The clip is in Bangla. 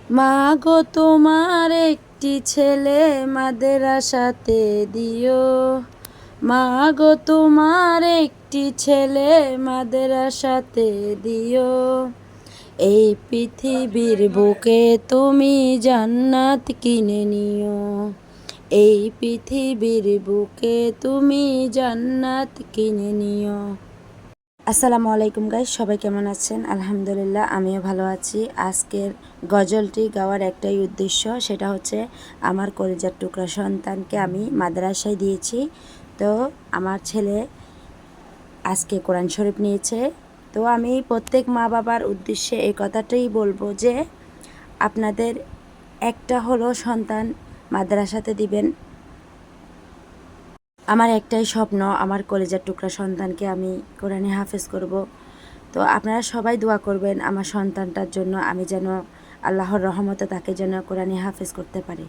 মা গো তোমার একটি ছেলে মাদ্রাসাতে দিও। মা গো তোমার একটি ছেলে মাদ্রাসাতে দিও। এই পৃথিবীর বুকে তুমি জান্নাত কিনে নিও। এই পৃথিবীর বুকে তুমি জান্নাত কিনে নিও। আসসালামু আলাইকুম গাইস, সবাই কেমন আছেন? আলহামদুলিল্লাহ, আমিও ভালো আছি। আজকের গজলটি গাওয়ার একটাই উদ্দেশ্য, সেটা হচ্ছে আমার কলিজার টুকরা সন্তানকে আমি মাদ্রাসায় দিয়েছি। তো আমার ছেলে আজকে কোরআন শরীফ নিয়েছে। তো আমি প্রত্যেক মা বাবার উদ্দেশ্যে এই কথাটাই বলবো যে আপনাদের একটা হলো সন্তান মাদ্রাসাতে দিবেন। আমার একটাই স্বপ্ন, আমার কলেজের টুকরা সন্তানকে আমি কোরআনে হাফেজ করব। তো আপনারা সবাই দোয়া করবেন আমার সন্তানটার জন্য, আমি যেন আল্লাহর রহমতে তাকে যেন কোরআনে হাফেজ করতে পারি।